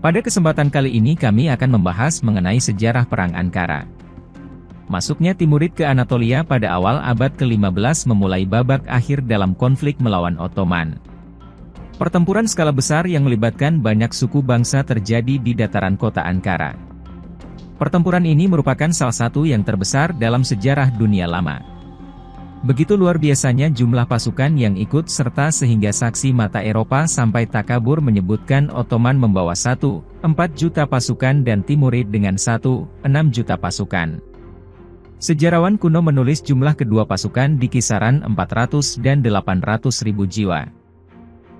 Pada kesempatan kali ini kami akan membahas mengenai sejarah Perang Ankara. Masuknya Timurid ke Anatolia pada awal abad ke-15 memulai babak akhir dalam konflik melawan Ottoman. Pertempuran skala besar yang melibatkan banyak suku bangsa terjadi di dataran kota Ankara. Pertempuran ini merupakan salah satu yang terbesar dalam sejarah dunia lama. Begitu luar biasanya jumlah pasukan yang ikut serta sehingga saksi mata Eropa sampai takabur menyebutkan Ottoman membawa 1,4 juta pasukan dan Timurid dengan 1,6 juta pasukan. Sejarawan kuno menulis jumlah kedua pasukan di kisaran 400 dan 800 ribu jiwa.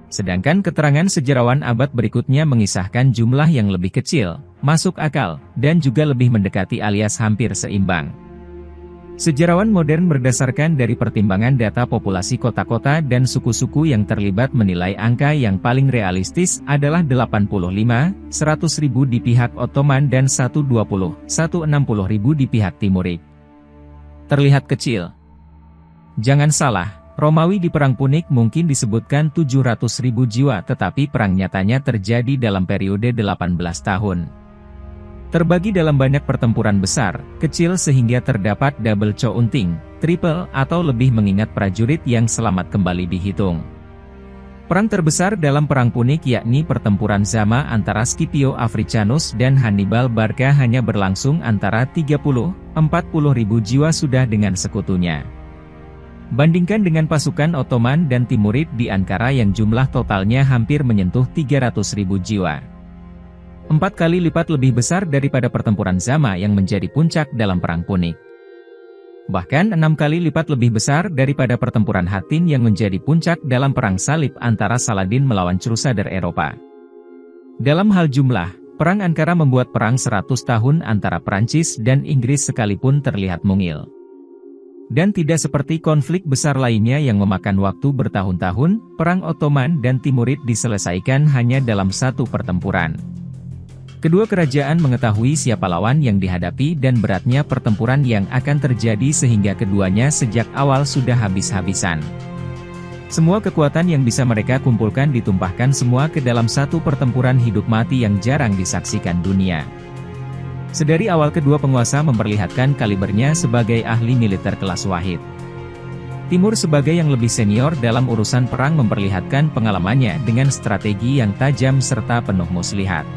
Sedangkan keterangan sejarawan abad berikutnya mengisahkan jumlah yang lebih kecil, masuk akal, dan juga lebih mendekati alias hampir seimbang. Sejarawan modern berdasarkan dari pertimbangan data populasi kota-kota dan suku-suku yang terlibat menilai angka yang paling realistis adalah 85, 100 ribu di pihak Ottoman dan 120, 160 ribu di pihak Timurid. Terlihat kecil. Jangan salah, Romawi di Perang Punik mungkin disebutkan 700 ribu jiwa tetapi perang nyatanya terjadi dalam periode 18 tahun. Terbagi dalam banyak pertempuran besar, kecil sehingga terdapat double counting, triple atau lebih mengingat prajurit yang selamat kembali dihitung. Perang terbesar dalam Perang Punik yakni pertempuran Zama antara Scipio Africanus dan Hannibal Barca hanya berlangsung antara 30-40 ribu jiwa sudah dengan sekutunya. Bandingkan dengan pasukan Ottoman dan Timurid di Ankara yang jumlah totalnya hampir menyentuh 300 ribu jiwa. 4 kali lipat lebih besar daripada pertempuran Zama yang menjadi puncak dalam Perang Punik. Bahkan 6 kali lipat lebih besar daripada pertempuran Hattin yang menjadi puncak dalam Perang Salib antara Saladin melawan Crusader Eropa. Dalam hal jumlah, Perang Ankara membuat perang 100 tahun antara Prancis dan Inggris sekalipun terlihat mungil. Dan tidak seperti konflik besar lainnya yang memakan waktu bertahun-tahun, Perang Ottoman dan Timurid diselesaikan hanya dalam satu pertempuran. Kedua kerajaan mengetahui siapa lawan yang dihadapi dan beratnya pertempuran yang akan terjadi sehingga keduanya sejak awal sudah habis-habisan. Semua kekuatan yang bisa mereka kumpulkan ditumpahkan semua ke dalam satu pertempuran hidup mati yang jarang disaksikan dunia. Sedari awal kedua penguasa memperlihatkan kalibernya sebagai ahli militer kelas wahid. Timur sebagai yang lebih senior dalam urusan perang memperlihatkan pengalamannya dengan strategi yang tajam serta penuh muslihat.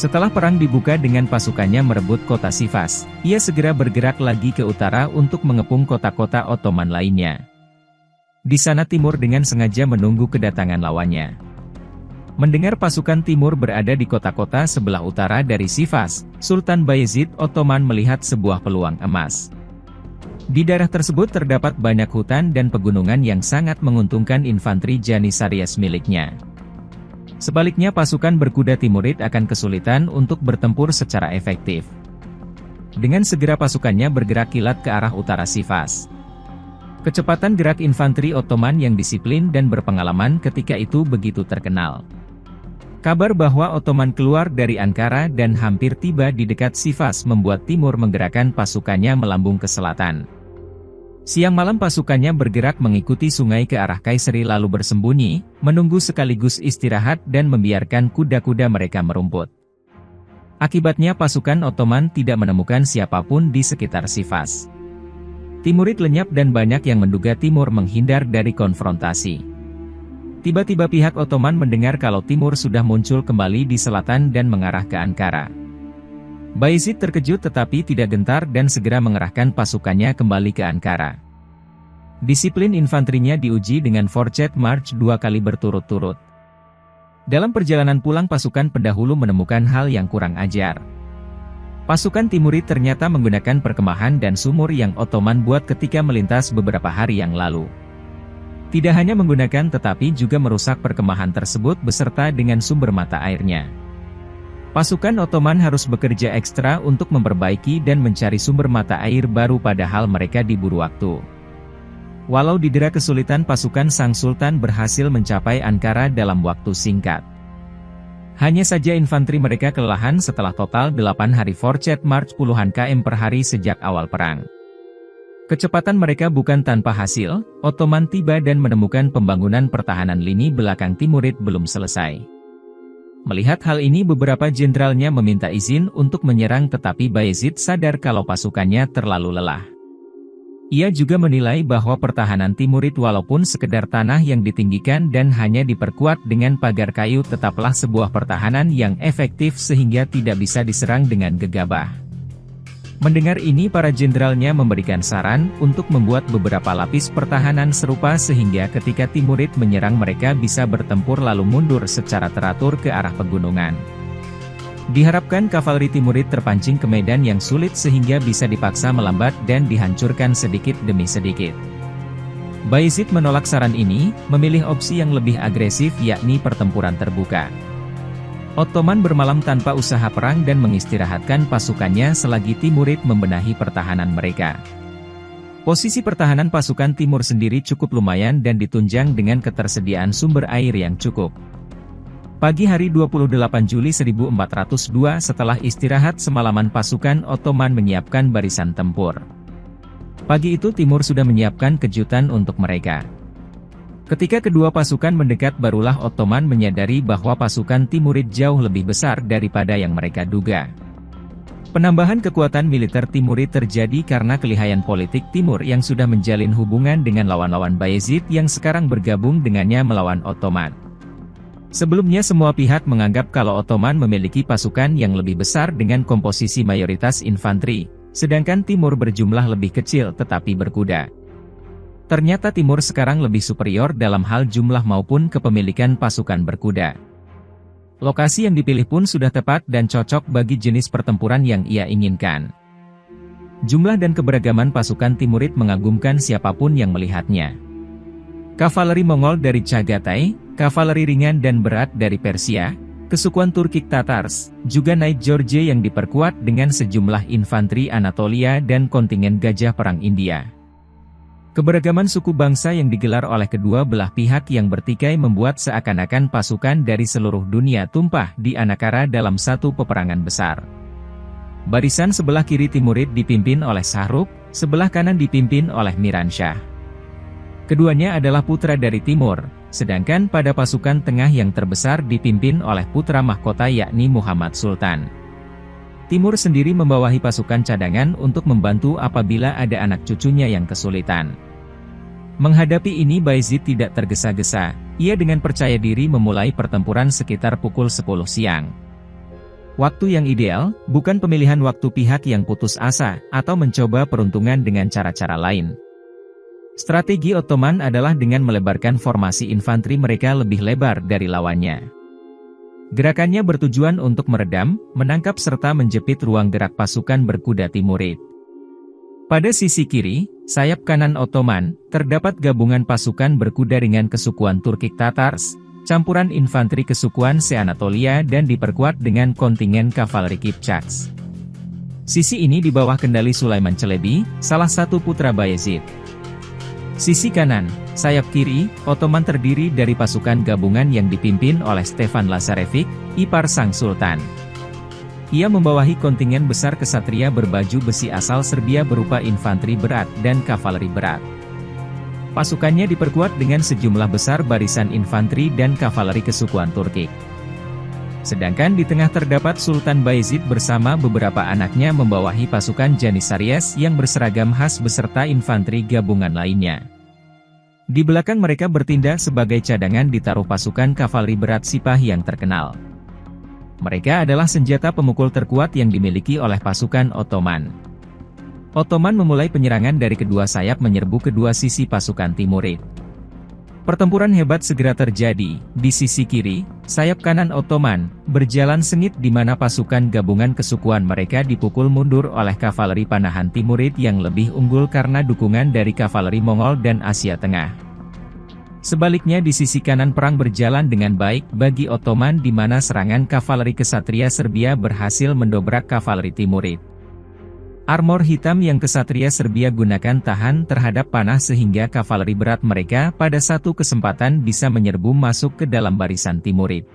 Setelah perang dibuka dengan pasukannya merebut kota Sivas, ia segera bergerak lagi ke utara untuk mengepung kota-kota Ottoman lainnya. Di sana Timur dengan sengaja menunggu kedatangan lawannya. Mendengar pasukan Timur berada di kota-kota sebelah utara dari Sivas, Sultan Bayezid Ottoman melihat sebuah peluang emas. Di daerah tersebut terdapat banyak hutan dan pegunungan yang sangat menguntungkan infanteri Janisarius miliknya. Sebaliknya pasukan berkuda Timurid akan kesulitan untuk bertempur secara efektif. Dengan segera pasukannya bergerak kilat ke arah utara Sivas. Kecepatan gerak infanteri Ottoman yang disiplin dan berpengalaman ketika itu begitu terkenal. Kabar bahwa Ottoman keluar dari Ankara dan hampir tiba di dekat Sivas membuat Timur menggerakkan pasukannya melambung ke selatan. Siang malam pasukannya bergerak mengikuti sungai ke arah Kayseri lalu bersembunyi, menunggu sekaligus istirahat dan membiarkan kuda-kuda mereka merumput. Akibatnya pasukan Ottoman tidak menemukan siapapun di sekitar Sivas. Timurid lenyap dan banyak yang menduga Timur menghindar dari konfrontasi. Tiba-tiba pihak Ottoman mendengar kalau Timur sudah muncul kembali di selatan dan mengarah ke Ankara. Bayezid terkejut tetapi tidak gentar dan segera mengerahkan pasukannya kembali ke Ankara. Disiplin infanterinya diuji dengan forced march 2 kali berturut-turut. Dalam perjalanan pulang pasukan pendahulu menemukan hal yang kurang ajar. Pasukan Timurid ternyata menggunakan perkemahan dan sumur yang Ottoman buat ketika melintas beberapa hari yang lalu. Tidak hanya menggunakan tetapi juga merusak perkemahan tersebut beserta dengan sumber mata airnya. Pasukan Ottoman harus bekerja ekstra untuk memperbaiki dan mencari sumber mata air baru padahal mereka diburu waktu. Walau didera kesulitan pasukan Sang Sultan berhasil mencapai Ankara dalam waktu singkat. Hanya saja infanteri mereka kelelahan setelah total 8 hari forced march puluhan km per hari sejak awal perang. Kecepatan mereka bukan tanpa hasil, Ottoman tiba dan menemukan pembangunan pertahanan lini belakang Timurid belum selesai. Melihat hal ini beberapa jenderalnya meminta izin untuk menyerang tetapi Bayezid sadar kalau pasukannya terlalu lelah. Ia juga menilai bahwa pertahanan Timurid walaupun sekedar tanah yang ditinggikan dan hanya diperkuat dengan pagar kayu tetaplah sebuah pertahanan yang efektif sehingga tidak bisa diserang dengan gegabah. Mendengar ini para jenderalnya memberikan saran untuk membuat beberapa lapis pertahanan serupa sehingga ketika Timurid menyerang mereka bisa bertempur lalu mundur secara teratur ke arah pegunungan. Diharapkan kavaleri Timurid terpancing ke medan yang sulit sehingga bisa dipaksa melambat dan dihancurkan sedikit demi sedikit. Bayezid menolak saran ini, memilih opsi yang lebih agresif yakni pertempuran terbuka. Ottoman bermalam tanpa usaha perang dan mengistirahatkan pasukannya selagi Timurid membenahi pertahanan mereka. Posisi pertahanan pasukan Timur sendiri cukup lumayan dan ditunjang dengan ketersediaan sumber air yang cukup. Pagi hari 28 Juli 1402 setelah istirahat semalaman pasukan Ottoman menyiapkan barisan tempur. Pagi itu Timur sudah menyiapkan kejutan untuk mereka. Ketika kedua pasukan mendekat barulah Ottoman menyadari bahwa pasukan Timurid jauh lebih besar daripada yang mereka duga. Penambahan kekuatan militer Timurid terjadi karena kelihayan politik Timur yang sudah menjalin hubungan dengan lawan-lawan Bayezid yang sekarang bergabung dengannya melawan Ottoman. Sebelumnya semua pihak menganggap kalau Ottoman memiliki pasukan yang lebih besar dengan komposisi mayoritas infanteri, sedangkan Timur berjumlah lebih kecil tetapi berkuda. Ternyata Timur sekarang lebih superior dalam hal jumlah maupun kepemilikan pasukan berkuda. Lokasi yang dipilih pun sudah tepat dan cocok bagi jenis pertempuran yang ia inginkan. Jumlah dan keberagaman pasukan Timurid mengagumkan siapapun yang melihatnya. Kavaleri Mongol dari Chagatai, kavaleri ringan dan berat dari Persia, kesukuan Turkic Tatars, juga Knight George yang diperkuat dengan sejumlah infanteri Anatolia dan kontingen gajah perang India. Keberagaman suku bangsa yang digelar oleh kedua belah pihak yang bertikai membuat seakan-akan pasukan dari seluruh dunia tumpah di Anakara dalam satu peperangan besar. Barisan sebelah kiri Timurid dipimpin oleh Shahrukh, sebelah kanan dipimpin oleh Miranshah. Keduanya adalah putra dari Timur, sedangkan pada pasukan tengah yang terbesar dipimpin oleh putra mahkota yakni Muhammad Sultan. Timur sendiri membawahi pasukan cadangan untuk membantu apabila ada anak cucunya yang kesulitan. Menghadapi ini Bayezid tidak tergesa-gesa, ia dengan percaya diri memulai pertempuran sekitar pukul 10 siang. Waktu yang ideal, bukan pemilihan waktu pihak yang putus asa, atau mencoba peruntungan dengan cara-cara lain. Strategi Ottoman adalah dengan melebarkan formasi infanteri mereka lebih lebar dari lawannya. Gerakannya bertujuan untuk meredam, menangkap serta menjepit ruang gerak pasukan berkuda Timurid. Pada sisi kiri, sayap kanan Ottoman, terdapat gabungan pasukan berkuda ringan kesukuan Turkic Tatars, campuran infanteri kesukuan Se-Anatolia dan diperkuat dengan kontingen kavaleri Kipchaks. Sisi ini di bawah kendali Sulaiman Çelebi, salah satu putra Bayezid. Sisi kanan, sayap kiri, Ottoman terdiri dari pasukan gabungan yang dipimpin oleh Stefan Lazarevic, ipar sang sultan. Ia membawahi kontingen besar kesatria berbaju besi asal Serbia berupa infanteri berat dan kavaleri berat. Pasukannya diperkuat dengan sejumlah besar barisan infanteri dan kavaleri kesukuan Turkic. Sedangkan di tengah terdapat Sultan Bayezid bersama beberapa anaknya membawahi pasukan Janissaries yang berseragam khas beserta infanteri gabungan lainnya. Di belakang mereka bertindak sebagai cadangan ditaruh pasukan kavaleri berat Sipah yang terkenal. Mereka adalah senjata pemukul terkuat yang dimiliki oleh pasukan Ottoman. Ottoman memulai penyerangan dari kedua sayap menyerbu kedua sisi pasukan Timurid. Pertempuran hebat segera terjadi. Di sisi kiri, sayap kanan Ottoman, berjalan sengit di mana pasukan gabungan kesukuan mereka dipukul mundur oleh kavaleri panahan Timurid yang lebih unggul karena dukungan dari kavaleri Mongol dan Asia Tengah. Sebaliknya di sisi kanan perang berjalan dengan baik bagi Ottoman di mana serangan kavaleri kesatria Serbia berhasil mendobrak kavaleri Timurid. Armor hitam yang kesatria Serbia gunakan tahan terhadap panah sehingga kavaleri berat mereka pada satu kesempatan bisa menyerbu masuk ke dalam barisan Timurid.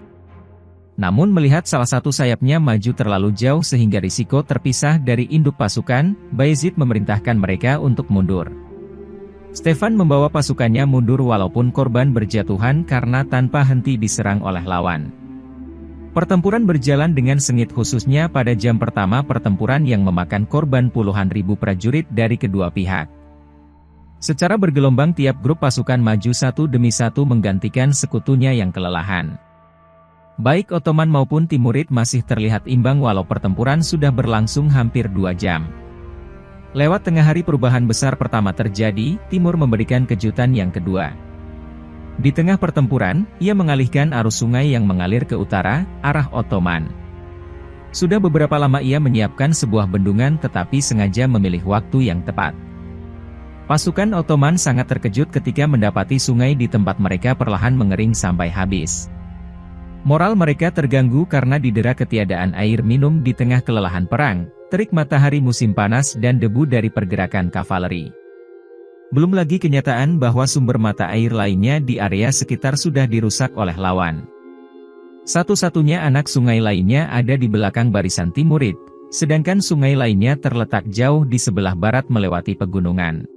Namun melihat salah satu sayapnya maju terlalu jauh sehingga risiko terpisah dari induk pasukan, Bayezid memerintahkan mereka untuk mundur. Stefan membawa pasukannya mundur walaupun korban berjatuhan karena tanpa henti diserang oleh lawan. Pertempuran berjalan dengan sengit khususnya pada jam pertama pertempuran yang memakan korban puluhan ribu prajurit dari kedua pihak. Secara bergelombang tiap grup pasukan maju satu demi satu menggantikan sekutunya yang kelelahan. Baik Ottoman maupun Timurid masih terlihat imbang walau pertempuran sudah berlangsung hampir 2 jam. Lewat tengah hari perubahan besar pertama terjadi, Timur memberikan kejutan yang kedua. Di tengah pertempuran, ia mengalihkan arus sungai yang mengalir ke utara, arah Ottoman. Sudah beberapa lama ia menyiapkan sebuah bendungan tetapi sengaja memilih waktu yang tepat. Pasukan Ottoman sangat terkejut ketika mendapati sungai di tempat mereka perlahan mengering sampai habis. Moral mereka terganggu karena didera ketiadaan air minum di tengah kelelahan perang, terik matahari musim panas dan debu dari pergerakan kavaleri. Belum lagi kenyataan bahwa sumber mata air lainnya di area sekitar sudah dirusak oleh lawan. Satu-satunya anak sungai lainnya ada di belakang barisan Timurid, sedangkan sungai lainnya terletak jauh di sebelah barat melewati pegunungan.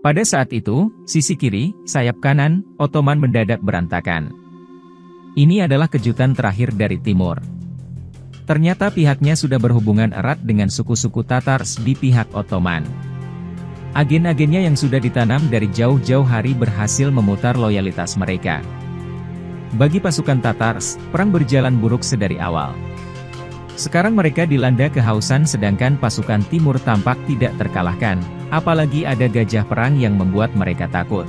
Pada saat itu, sisi kiri, sayap kanan, Ottoman mendadak berantakan. Ini adalah kejutan terakhir dari Timur. Ternyata pihaknya sudah berhubungan erat dengan suku-suku Tatars di pihak Ottoman. Agen-agennya yang sudah ditanam dari jauh-jauh hari berhasil memutar loyalitas mereka. Bagi pasukan Tatars, perang berjalan buruk sedari awal. Sekarang mereka dilanda kehausan sedangkan pasukan Timur tampak tidak terkalahkan, apalagi ada gajah perang yang membuat mereka takut.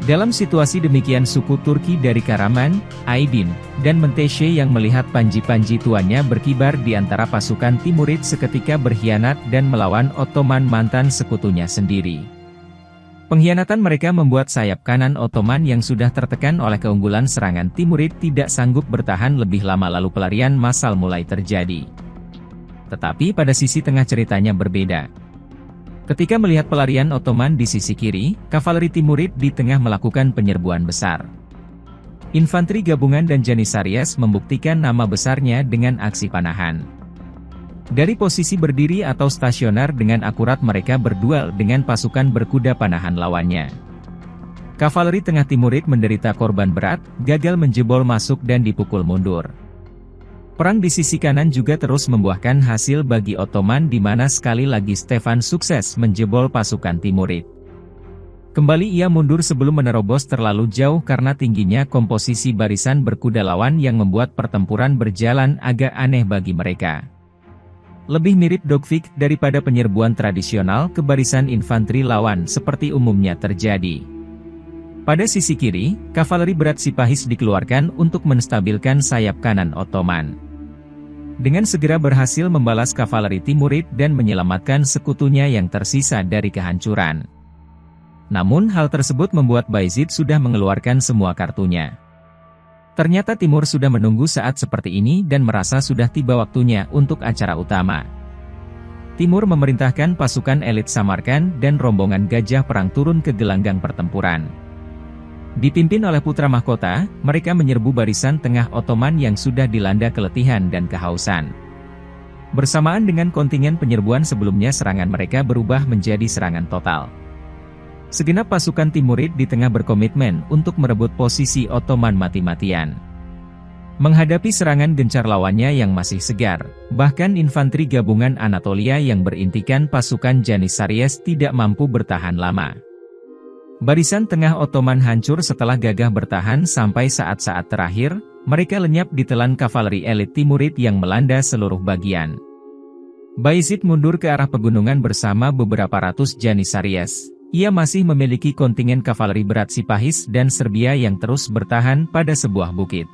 Dalam situasi demikian suku Turki dari Karaman, Aydin, dan Menteşe yang melihat panji-panji tuannya berkibar di antara pasukan Timurid seketika berkhianat dan melawan Ottoman mantan sekutunya sendiri. Pengkhianatan mereka membuat sayap kanan Ottoman yang sudah tertekan oleh keunggulan serangan Timurid tidak sanggup bertahan lebih lama lalu pelarian massal mulai terjadi. Tetapi pada sisi tengah ceritanya berbeda. Ketika melihat pelarian Ottoman di sisi kiri, kavaleri Timurid di tengah melakukan penyerbuan besar. Infanteri gabungan dan Janissaries membuktikan nama besarnya dengan aksi panahan. Dari posisi berdiri atau stasioner dengan akurat mereka berduel dengan pasukan berkuda panahan lawannya. Kavaleri tengah Timurid menderita korban berat, gagal menjebol masuk dan dipukul mundur. Perang di sisi kanan juga terus membuahkan hasil bagi Ottoman di mana sekali lagi Stefan sukses menjebol pasukan Timurid. Kembali ia mundur sebelum menerobos terlalu jauh karena tingginya komposisi barisan berkuda lawan yang membuat pertempuran berjalan agak aneh bagi mereka. Lebih mirip dogfight daripada penyerbuan tradisional ke barisan infanteri lawan seperti umumnya terjadi. Pada sisi kiri, kavaleri berat Sipahis dikeluarkan untuk menstabilkan sayap kanan Ottoman. Dengan segera berhasil membalas kavaleri Timurid dan menyelamatkan sekutunya yang tersisa dari kehancuran. Namun hal tersebut membuat Bayezid sudah mengeluarkan semua kartunya. Ternyata Timur sudah menunggu saat seperti ini dan merasa sudah tiba waktunya untuk acara utama. Timur memerintahkan pasukan elit Samarkand dan rombongan gajah perang turun ke gelanggang pertempuran. Dipimpin oleh putra mahkota, mereka menyerbu barisan tengah Ottoman yang sudah dilanda keletihan dan kehausan. Bersamaan dengan kontingen penyerbuan sebelumnya serangan mereka berubah menjadi serangan total. Segenap pasukan Timurid di tengah berkomitmen untuk merebut posisi Ottoman mati-matian. Menghadapi serangan gencar lawannya yang masih segar, bahkan infanteri gabungan Anatolia yang berintikan pasukan Janissaries tidak mampu bertahan lama. Barisan tengah Ottoman hancur setelah gagah bertahan sampai saat-saat terakhir, mereka lenyap ditelan kavaleri elit Timurid yang melanda seluruh bagian. Bayezid mundur ke arah pegunungan bersama beberapa ratus Janissaries. Ia masih memiliki kontingen kavaleri berat Sipahis dan Serbia yang terus bertahan pada sebuah bukit.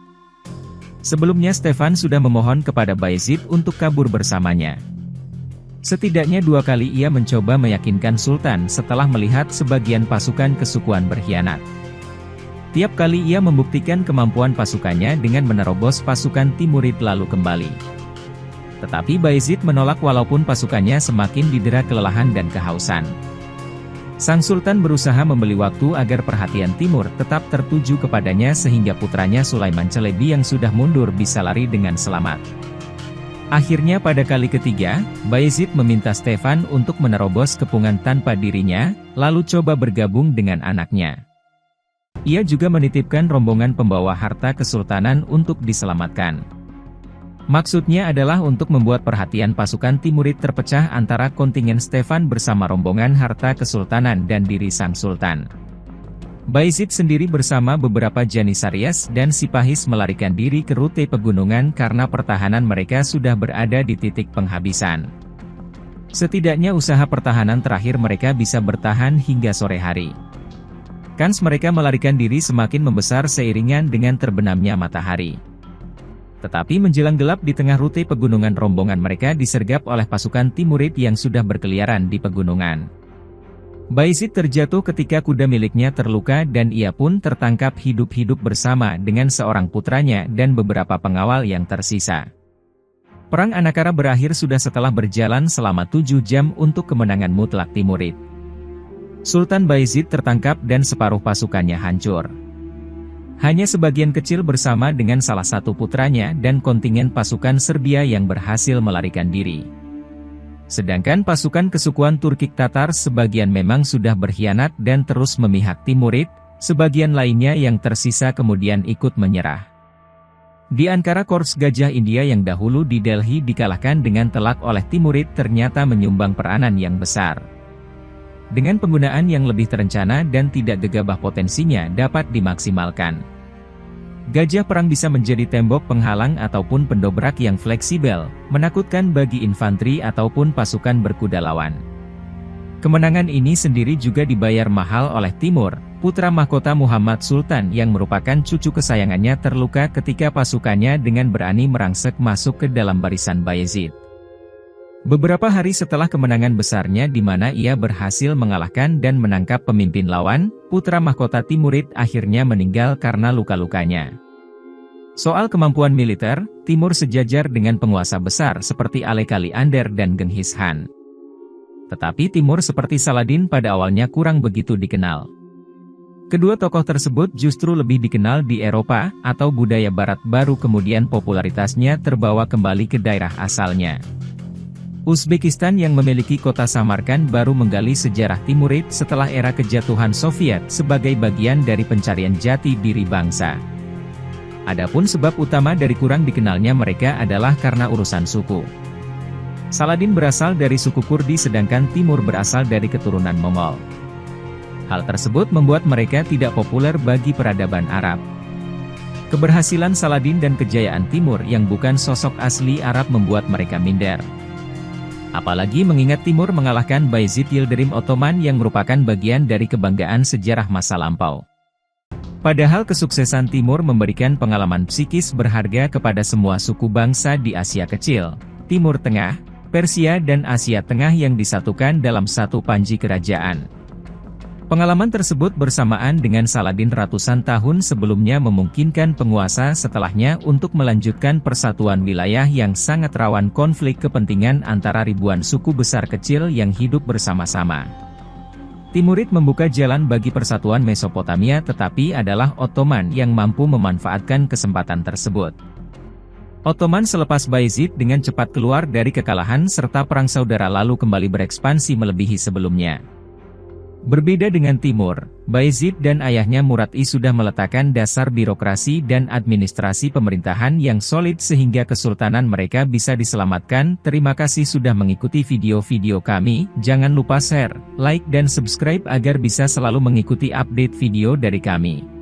Sebelumnya Stefan sudah memohon kepada Bayezid untuk kabur bersamanya. Setidaknya 2 kali ia mencoba meyakinkan Sultan setelah melihat sebagian pasukan kesukuan berkhianat. Tiap kali ia membuktikan kemampuan pasukannya dengan menerobos pasukan Timurid lalu kembali. Tetapi Bayezid menolak walaupun pasukannya semakin didera kelelahan dan kehausan. Sang Sultan berusaha membeli waktu agar perhatian Timur tetap tertuju kepadanya sehingga putranya Sulaiman Çelebi yang sudah mundur bisa lari dengan selamat. Akhirnya pada kali ketiga, Bayezid meminta Stefan untuk menerobos kepungan tanpa dirinya, lalu coba bergabung dengan anaknya. Ia juga menitipkan rombongan pembawa harta kesultanan untuk diselamatkan. Maksudnya adalah untuk membuat perhatian pasukan Timurid terpecah antara kontingen Stefan bersama rombongan harta kesultanan dan diri sang sultan. Bayezid sendiri bersama beberapa Janisarias dan Sipahis melarikan diri ke rute pegunungan karena pertahanan mereka sudah berada di titik penghabisan. Setidaknya usaha pertahanan terakhir mereka bisa bertahan hingga sore hari. Kans mereka melarikan diri semakin membesar seiringan dengan terbenamnya matahari. Tetapi menjelang gelap di tengah rute pegunungan rombongan mereka disergap oleh pasukan Timurid yang sudah berkeliaran di pegunungan. Bayezid terjatuh ketika kuda miliknya terluka dan ia pun tertangkap hidup-hidup bersama dengan seorang putranya dan beberapa pengawal yang tersisa. Perang Anakara berakhir sudah setelah berjalan selama 7 jam untuk kemenangan mutlak Timurid. Sultan Bayezid tertangkap dan separuh pasukannya hancur. Hanya sebagian kecil bersama dengan salah satu putranya dan kontingen pasukan Serbia yang berhasil melarikan diri. Sedangkan pasukan kesukuan Turkik Tatar sebagian memang sudah berkhianat dan terus memihak Timurid, sebagian lainnya yang tersisa kemudian ikut menyerah. Di Ankara Korps Gajah India yang dahulu di Delhi dikalahkan dengan telak oleh Timurid ternyata menyumbang peranan yang besar. Dengan penggunaan yang lebih terencana dan tidak gegabah potensinya dapat dimaksimalkan. Gajah perang bisa menjadi tembok penghalang ataupun pendobrak yang fleksibel, menakutkan bagi infanteri ataupun pasukan berkuda lawan. Kemenangan ini sendiri juga dibayar mahal oleh Timur, putra mahkota Muhammad Sultan yang merupakan cucu kesayangannya terluka ketika pasukannya dengan berani merangsek masuk ke dalam barisan Bayezid. Beberapa hari setelah kemenangan besarnya di mana ia berhasil mengalahkan dan menangkap pemimpin lawan, putra mahkota Timurid akhirnya meninggal karena luka-lukanya. Soal kemampuan militer, Timur sejajar dengan penguasa besar seperti Alekali Ander dan Genghis Khan. Tetapi Timur seperti Saladin pada awalnya kurang begitu dikenal. Kedua tokoh tersebut justru lebih dikenal di Eropa atau budaya Barat baru kemudian popularitasnya terbawa kembali ke daerah asalnya. Uzbekistan yang memiliki kota Samarkand baru menggali sejarah Timurid setelah era kejatuhan Soviet sebagai bagian dari pencarian jati diri bangsa. Adapun sebab utama dari kurang dikenalnya mereka adalah karena urusan suku. Saladin berasal dari suku Kurdi sedangkan Timur berasal dari keturunan Mongol. Hal tersebut membuat mereka tidak populer bagi peradaban Arab. Keberhasilan Saladin dan kejayaan Timur yang bukan sosok asli Arab membuat mereka minder. Apalagi mengingat Timur mengalahkan Bayezid Yildirim Ottoman yang merupakan bagian dari kebanggaan sejarah masa lampau. Padahal kesuksesan Timur memberikan pengalaman psikis berharga kepada semua suku bangsa di Asia Kecil, Timur Tengah, Persia dan Asia Tengah yang disatukan dalam satu panji kerajaan. Pengalaman tersebut bersamaan dengan Saladin ratusan tahun sebelumnya memungkinkan penguasa setelahnya untuk melanjutkan persatuan wilayah yang sangat rawan konflik kepentingan antara ribuan suku besar kecil yang hidup bersama-sama. Timurid membuka jalan bagi persatuan Mesopotamia tetapi adalah Ottoman yang mampu memanfaatkan kesempatan tersebut. Ottoman selepas Bayezid dengan cepat keluar dari kekalahan serta perang saudara lalu kembali berekspansi melebihi sebelumnya. Berbeda dengan Timur, Bayezid dan ayahnya Murad I sudah meletakkan dasar birokrasi dan administrasi pemerintahan yang solid sehingga kesultanan mereka bisa diselamatkan. Terima kasih sudah mengikuti video-video kami, jangan lupa share, like dan subscribe agar bisa selalu mengikuti update video dari kami.